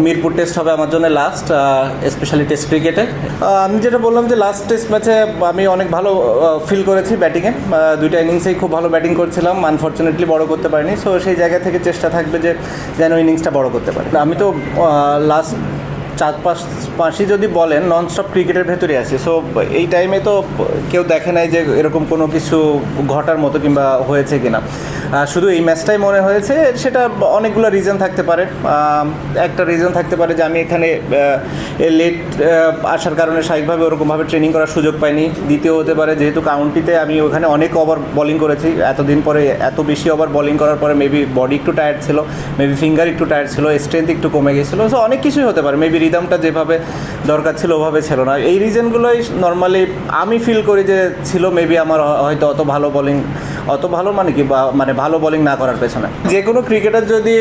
Mirpur test হবে আমার জন্য লাস্ট, স্পেশালি টেস্ট ক্রিকেটে। আমি যেটা বললাম যে লাস্ট টেস্ট ম্যাচে আমি অনেক ভালো ফিল করেছি ব্যাটিংয়ে, দুইটা ইনিংসেই খুব ভালো ব্যাটিং করছিলাম, আনফর্চুনেটলি বড় করতে পারিনি। সো সেই জায়গা থেকে চেষ্টা থাকবে যে যেন ইনিংসটা বড় করতে পারি। আমি তো লাস্ট 4-5 মাসই যদি বলেন নন স্টপ ক্রিকেটের ভেতরে আছি। সো এই টাইমে তো কেউ দেখে নাই যে এরকম কোনো কিছু ঘটার মতো কিংবা হয়েছে কিনা। শুধু এই ম্যাচটাই মনে হয়েছে, সেটা অনেকগুলো রিজন থাকতে পারে। একটা রিজন থাকতে পারে যে আমি এখানে লেট আসার কারণে স্বাভাবিকভাবে ওরকমভাবে ট্রেনিং করার সুযোগ পাইনি। দ্বিতীয় হতে পারে যেহেতু কাউন্টিতে আমি ওখানে অনেক ওভার বোলিং করেছি, এতদিন পরে এত বেশি ওভার বোলিং করার পরে মেবি বডি একটু টায়ার্ড ছিল, মেবি ফিঙ্গার একটু টায়ার্ড ছিল, স্ট্রেংথ একটু কমে গেছিলো। সো অনেক কিছুই হতে পারে, মেবি রিদমটা যেভাবে দরকার ছিল ওভাবে ছিল না। এই রিজনগুলোই নর্মালি আমি ফিল করি যে ছিল। মেবি আমার হয়তো অত ভালো মানে কি মানে ভালো বোলিং না করার পেছনে। যে কোনো ক্রিকেটার যদি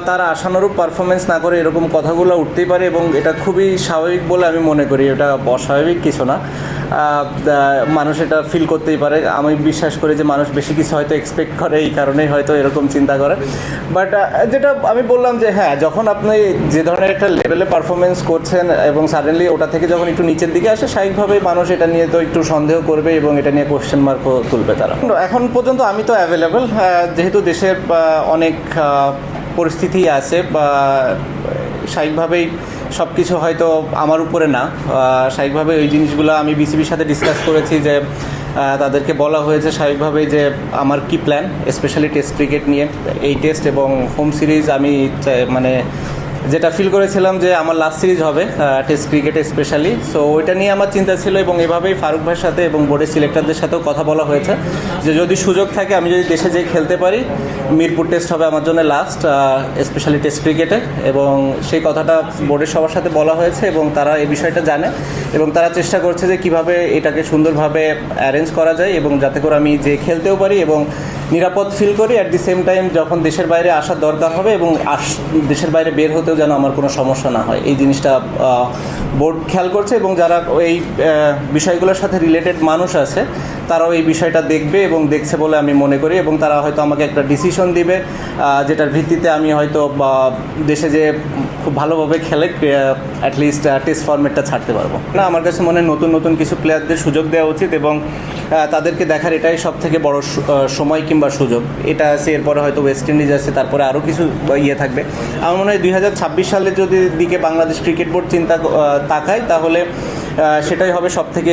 তার আশানুরূপ পারফরমেন্স না করে এরকম কথাগুলো উঠতেই পারে, এবং এটা খুবই স্বাভাবিক বলে আমি মনে করি। এটা অস্বাভাবিক কিছু না, মানুষ এটা ফিল করতেই পারে। আমি বিশ্বাস করি যে মানুষ বেশি কিছু হয়তো এক্সপেক্ট করে, এই কারণেই হয়তো এরকম চিন্তা করে। বাট যেটা আমি বললাম যে হ্যাঁ, যখন আপনি যে ধরনের একটা লেভেলে পারফরমেন্স করছেন এবং সাডেনলি ওটা থেকে যখন একটু নিচের দিকে আসে, স্বাভাবিকভাবেই মানুষ এটা নিয়ে তো একটু সন্দেহ করবে এবং এটা নিয়ে কোশ্চেন মার্কও তুলবে তারা। এখন পর্যন্ত আমি তো অ্যাভেলেবেল, যেহেতু দেশের অনেক পরিস্থিতি আছে, স্বাভাবিকভাবেই সব কিছু হয়তো আমার উপরে না। স্বাভাবিকভাবে ওই জিনিসগুলো আমি বিসিবির সাথে ডিসকাস করেছি, যে তাদেরকে বলা হয়েছে স্বাভাবিকভাবেই যে আমার কি প্ল্যান, স্পেশালি টেস্ট ক্রিকেট নিয়ে। এই টেস্ট এবং হোম সিরিজ আমি মানে যেটা ফিল করেছিলাম যে আমার লাস্ট সিরিজ হবে টেস্ট ক্রিকেটে স্পেশালি। সো ওইটা নিয়ে আমার চিন্তা ছিল, এবং এভাবেই ফারুক ভাইয়ের সাথে এবং বোর্ডের সিলেক্টরদের সাথেও কথা বলা হয়েছে যে যদি সুযোগ থাকে, আমি যদি দেশে যেয়ে খেলতে পারি, মিরপুর টেস্ট হবে আমার জন্য লাস্ট, স্পেশালি টেস্ট ক্রিকেটে। এবং সেই কথাটা বোর্ডের সবার সাথে বলা হয়েছে, এবং তারা এই বিষয়টা জানে, এবং তারা চেষ্টা করছে যে কীভাবে এটাকে সুন্দরভাবে অ্যারেঞ্জ করা যায়, এবং যাতে করে আমি যে খেলতেও পারি এবং নিরাপদ ফিল করি। অ্যাট দি সেম টাইম যখন দেশের বাইরে আসার দরকার হবে এবং দেশের বাইরে বের হতেও যেন আমার কোনো সমস্যা না হয়, এই জিনিসটা বোর্ড খেয়াল করছে। এবং যারা এই বিষয়গুলোর সাথে রিলেটেড মানুষ আছে, তারাও এই বিষয়টা দেখবে এবং দেখছে বলে আমি মনে করি, এবং তারা হয়তো আমাকে একটা ডিসিশন দিবে, যেটার ভিত্তিতে আমি হয়তো দেশে যে খুব ভালোভাবে খেলে অ্যাটলিস্ট টেস্ট ফরম্যাটটা ছাড়তে পারবো না। আমার কাছে মনে হয় নতুন নতুন কিছু প্লেয়ারদের সুযোগ দেওয়া উচিত, এবং তাদেরকে দেখার এটাই সব থেকে বড় সময় কিংবা সুযোগ। এটা আছে, এরপরে হয়তো ওয়েস্ট ইন্ডিজ আছে, তারপরে আরও কিছু ইয়ে থাকবে। আমার মনে হয় 2026 সালের যদি দিকে বাংলাদেশ ক্রিকেট বোর্ড চিন্তা তাকায়, তাহলে সেটাই হবে সব থেকে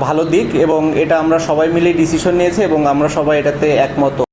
ভালো দিক, এবং এটা আমরা সবাই মিলে ডিসিশন নিয়েছি এবং আমরা সবাই এটাতে একমত।